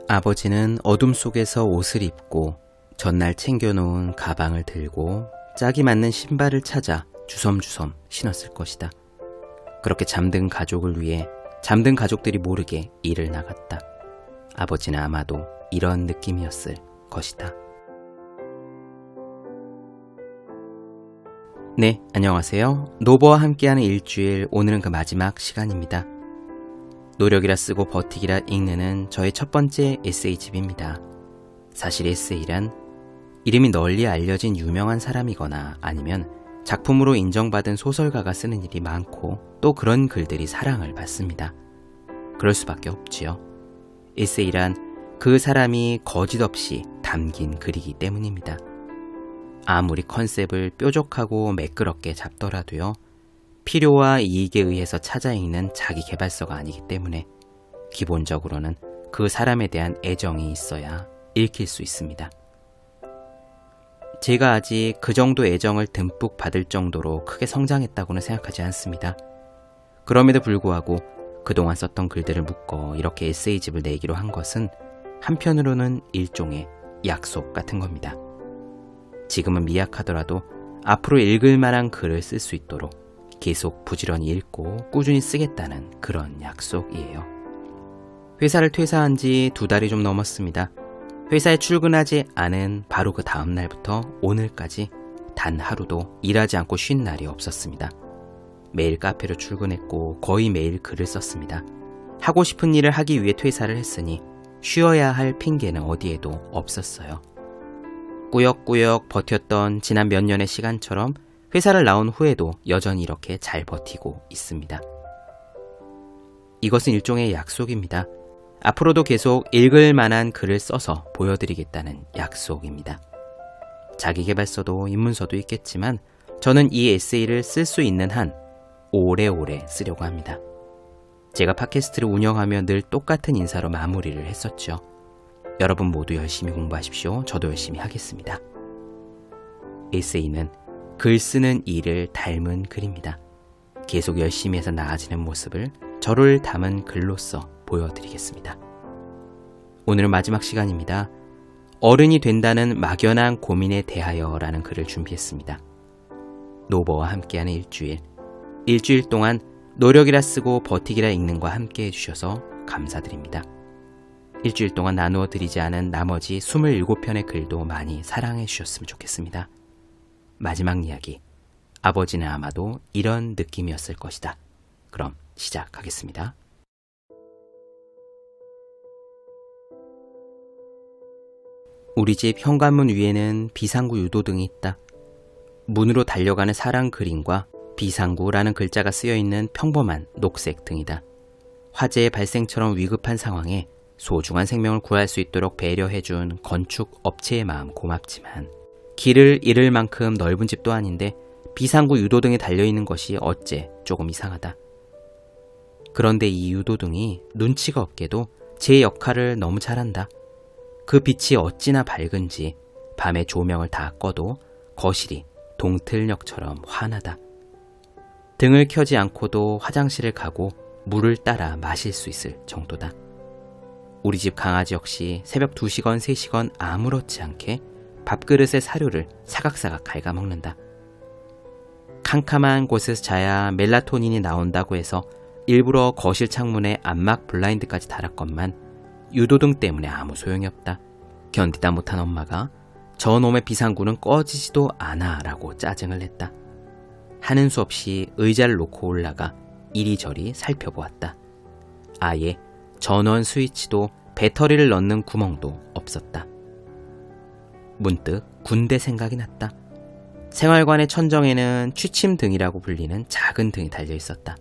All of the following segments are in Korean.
아버지는 어둠 속에서 옷을 입고 전날 챙겨놓은 가방을 들고 짝이 맞는 신발을 찾아 주섬주섬 신었을 것이다. 그렇게 잠든 가족을 위해 잠든 가족들이 모르게 일을 나갔다. 아버지는 아마도 이런 느낌이었을 것이다. 네, 안녕하세요. 노버와 함께하는 일주일, 오늘은 그 마지막 시간입니다. 노력이라 쓰고 버티기라 읽는 저의 첫 번째 에세이집입니다. 사실 에세이란 이름이 널리 알려진 유명한 사람이거나 아니면 작품으로 인정받은 소설가가 쓰는 일이 많고 또 그런 글들이 사랑을 받습니다. 그럴 수밖에 없지요. 에세이란 그 사람이 거짓없이 담긴 글이기 때문입니다. 아무리 컨셉을 뾰족하고 매끄럽게 잡더라도요, 필요와 이익에 의해서 찾아 읽는 자기 개발서가 아니기 때문에 기본적으로는 그 사람에 대한 애정이 있어야 읽힐 수 있습니다. 제가 아직 그 정도 애정을 듬뿍 받을 정도로 크게 성장했다고는 생각하지 않습니다. 그럼에도 불구하고 그동안 썼던 글들을 묶어 이렇게 에세이집을 내기로 한 것은 한편으로는 일종의 약속 같은 겁니다. 지금은 미약하더라도 앞으로 읽을 만한 글을 쓸 수 있도록 계속 부지런히 읽고 꾸준히 쓰겠다는 그런 약속이에요. 회사를 퇴사한 지 2달이 좀 넘었습니다. 회사에 출근하지 않은 바로 그 다음 날부터 오늘까지 단 하루도 일하지 않고 쉰 날이 없었습니다. 매일 카페로 출근했고 거의 매일 글을 썼습니다. 하고 싶은 일을 하기 위해 퇴사를 했으니 쉬어야 할 핑계는 어디에도 없었어요. 꾸역꾸역 버텼던 지난 몇 년의 시간처럼 회사를 나온 후에도 여전히 이렇게 잘 버티고 있습니다. 이것은 일종의 약속입니다. 앞으로도 계속 읽을 만한 글을 써서 보여드리겠다는 약속입니다. 자기계발서도 입문서도 있겠지만 저는 이 에세이를 쓸 수 있는 한 오래오래 쓰려고 합니다. 제가 팟캐스트를 운영하며 늘 똑같은 인사로 마무리를 했었죠. 여러분 모두 열심히 공부하십시오. 저도 열심히 하겠습니다. 에세이는 글 쓰는 일을 닮은 글입니다. 계속 열심히 해서 나아지는 모습을 저를 담은 글로써 보여드리겠습니다. 오늘은 마지막 시간입니다. 어른이 된다는 막연한 고민에 대하여 라는 글을 준비했습니다. 노버와 함께하는 일주일 동안 노력이라 쓰고 버티기라 읽는과 함께 해주셔서 감사드립니다. 일주일 동안 나누어 드리지 않은 나머지 27편의 글도 많이 사랑해 주셨으면 좋겠습니다. 마지막 이야기, 아버지는 아마도 이런 느낌이었을 것이다. 그럼 시작하겠습니다. 우리 집 현관문 위에는 비상구 유도등이 있다. 문으로 달려가는 사람 그림과 비상구라는 글자가 쓰여있는 평범한 녹색 등이다. 화재의 발생처럼 위급한 상황에 소중한 생명을 구할 수 있도록 배려해준 건축 업체의 마음 고맙지만 길을 잃을 만큼 넓은 집도 아닌데 비상구 유도등에 달려있는 것이 어째 조금 이상하다. 그런데 이 유도등이 눈치가 없게도 제 역할을 너무 잘한다. 그 빛이 어찌나 밝은지 밤에 조명을 다 꺼도 거실이 동틀녘처럼 환하다. 등을 켜지 않고도 화장실을 가고 물을 따라 마실 수 있을 정도다. 우리 집 강아지 역시 새벽 2시건 3시건 아무렇지 않게 밥그릇에 사료를 사각사각 갉아먹는다. 캄캄한 곳에서 자야 멜라토닌이 나온다고 해서 일부러 거실 창문에 암막 블라인드까지 달았건만 유도등 때문에 아무 소용이 없다. 견디다 못한 엄마가 저놈의 비상구는 꺼지지도 않아 라고 짜증을 냈다. 하는 수 없이 의자를 놓고 올라가 이리저리 살펴보았다. 아예 전원 스위치도 배터리를 넣는 구멍도 없었다. 문득 군대 생각이 났다. 생활관의 천정에는 취침등이라고 불리는 작은 등이 달려 있었다.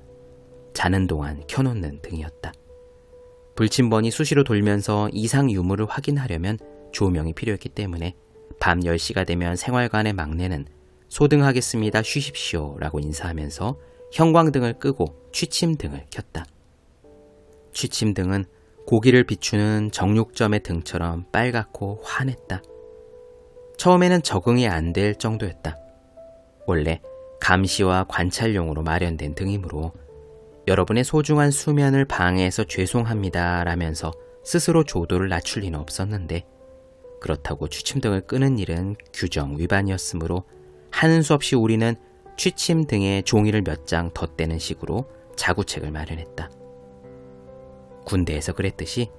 자는 동안 켜놓는 등이었다. 불침번이 수시로 돌면서 이상 유무를 확인하려면 조명이 필요했기 때문에 밤 10시가 되면 생활관의 막내는 소등하겠습니다. 쉬십시오 라고 인사하면서 형광등을 끄고 취침등을 켰다. 취침등은 고기를 비추는 정육점의 등처럼 빨갛고 환했다. 처음에는 적응이 안 될 정도였다. 원래 감시와 관찰용으로 마련된 등이므로 여러분의 소중한 수면을 방해해서 죄송합니다 라면서 스스로 조도를 낮출 리는 없었는데 그렇다고 취침등을 끄는 일은 규정 위반이었으므로 하는 수 없이 우리는 취침등에 종이를 몇 장 덧대는 식으로 자구책을 마련했다. 군대에서 그랬듯이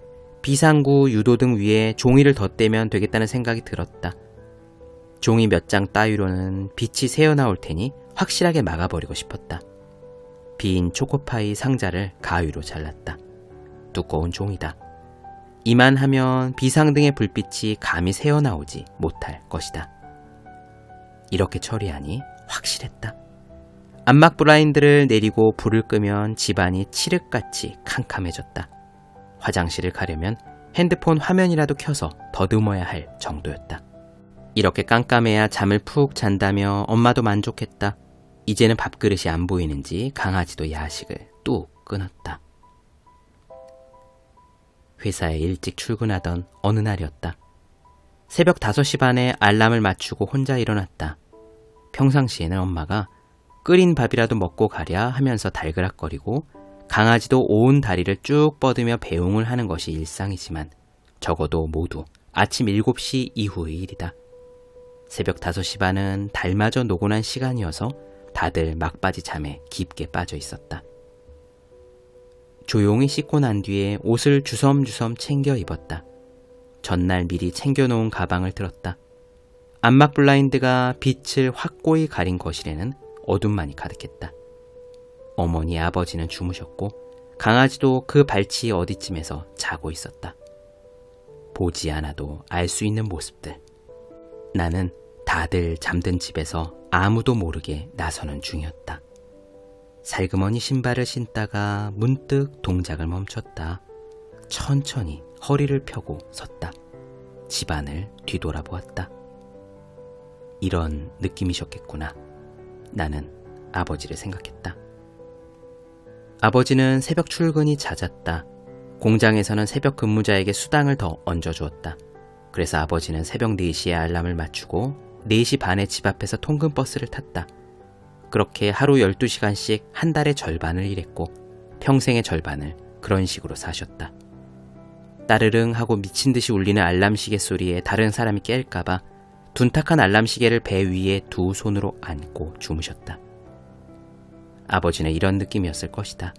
비상구, 유도등 위에 종이를 덧대면 되겠다는 생각이 들었다. 종이 몇 장 따위로는 빛이 새어나올 테니 확실하게 막아버리고 싶었다. 빈 초코파이 상자를 가위로 잘랐다. 두꺼운 종이다. 이만하면 비상등의 불빛이 감히 새어나오지 못할 것이다. 이렇게 처리하니 확실했다. 암막 블라인드를 내리고 불을 끄면 집안이 칠흑같이 캄캄해졌다. 화장실을 가려면 핸드폰 화면이라도 켜서 더듬어야 할 정도였다. 이렇게 깜깜해야 잠을 푹 잔다며 엄마도 만족했다. 이제는 밥그릇이 안 보이는지 강아지도 야식을 뚝 끊었다. 회사에 일찍 출근하던 어느 날이었다. 새벽 5시 반에 알람을 맞추고 혼자 일어났다. 평상시에는 엄마가 끓인 밥이라도 먹고 가랴 하면서 달그락거리고 강아지도 온 다리를 쭉 뻗으며 배웅을 하는 것이 일상이지만 적어도 모두 아침 7시 이후의 일이다. 새벽 5시 반은 달마저 노곤한 시간이어서 다들 막바지 잠에 깊게 빠져 있었다. 조용히 씻고 난 뒤에 옷을 주섬주섬 챙겨 입었다. 전날 미리 챙겨놓은 가방을 들었다. 암막 블라인드가 빛을 확고히 가린 거실에는 어둠만이 가득했다. 어머니, 아버지는 주무셨고 강아지도 그 발치 어디쯤에서 자고 있었다. 보지 않아도 알 수 있는 모습들. 나는 다들 잠든 집에서 아무도 모르게 나서는 중이었다. 살그머니 신발을 신다가 문득 동작을 멈췄다. 천천히 허리를 펴고 섰다. 집안을 뒤돌아보았다. 이런 느낌이셨겠구나. 나는 아버지를 생각했다. 아버지는 새벽 출근이 잦았다. 공장에서는 새벽 근무자에게 수당을 더 얹어주었다. 그래서 아버지는 새벽 4시에 알람을 맞추고 4시 반에 집 앞에서 통근버스를 탔다. 그렇게 하루 12시간씩 한 달의 절반을 일했고 평생의 절반을 그런 식으로 사셨다. 따르릉 하고 미친 듯이 울리는 알람 시계 소리에 다른 사람이 깰까봐 둔탁한 알람 시계를 배 위에 두 손으로 안고 주무셨다. 아버지는 이런 느낌이었을 것이다.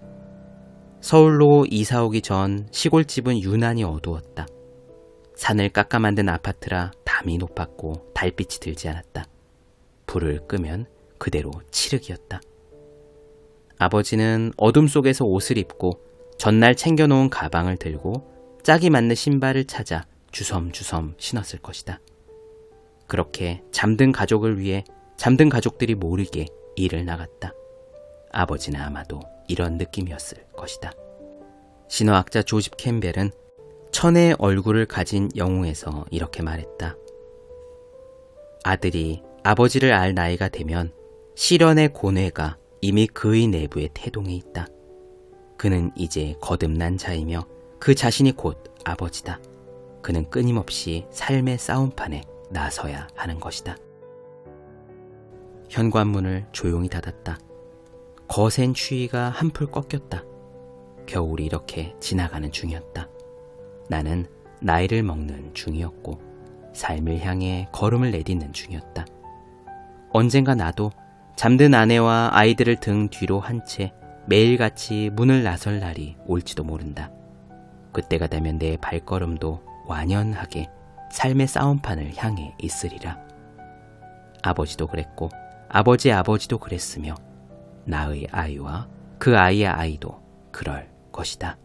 서울로 이사 오기 전 시골집은 유난히 어두웠다. 산을 깎아 만든 아파트라 담이 높았고 달빛이 들지 않았다. 불을 끄면 그대로 칠흑이었다. 아버지는 어둠 속에서 옷을 입고 전날 챙겨놓은 가방을 들고 짝이 맞는 신발을 찾아 주섬주섬 신었을 것이다. 그렇게 잠든 가족을 위해 잠든 가족들이 모르게 일을 나갔다. 아버지는 아마도 이런 느낌이었을 것이다. 신화학자 조집 캠벨은 천의 얼굴을 가진 영웅에서 이렇게 말했다. 아들이 아버지를 알 나이가 되면 시련의 고뇌가 이미 그의 내부에 태동해 있다. 그는 이제 거듭난 자이며 그 자신이 곧 아버지다. 그는 끊임없이 삶의 싸움판에 나서야 하는 것이다. 현관문을 조용히 닫았다. 거센 추위가 한풀 꺾였다. 겨울이 이렇게 지나가는 중이었다. 나는 나이를 먹는 중이었고 삶을 향해 걸음을 내딛는 중이었다. 언젠가 나도 잠든 아내와 아이들을 등 뒤로 한 채 매일같이 문을 나설 날이 올지도 모른다. 그때가 되면 내 발걸음도 완연하게 삶의 싸움판을 향해 있으리라. 아버지도 그랬고 아버지의 아버지도 그랬으며 나의 아이와 그 아이의 아이도 그럴 것이다.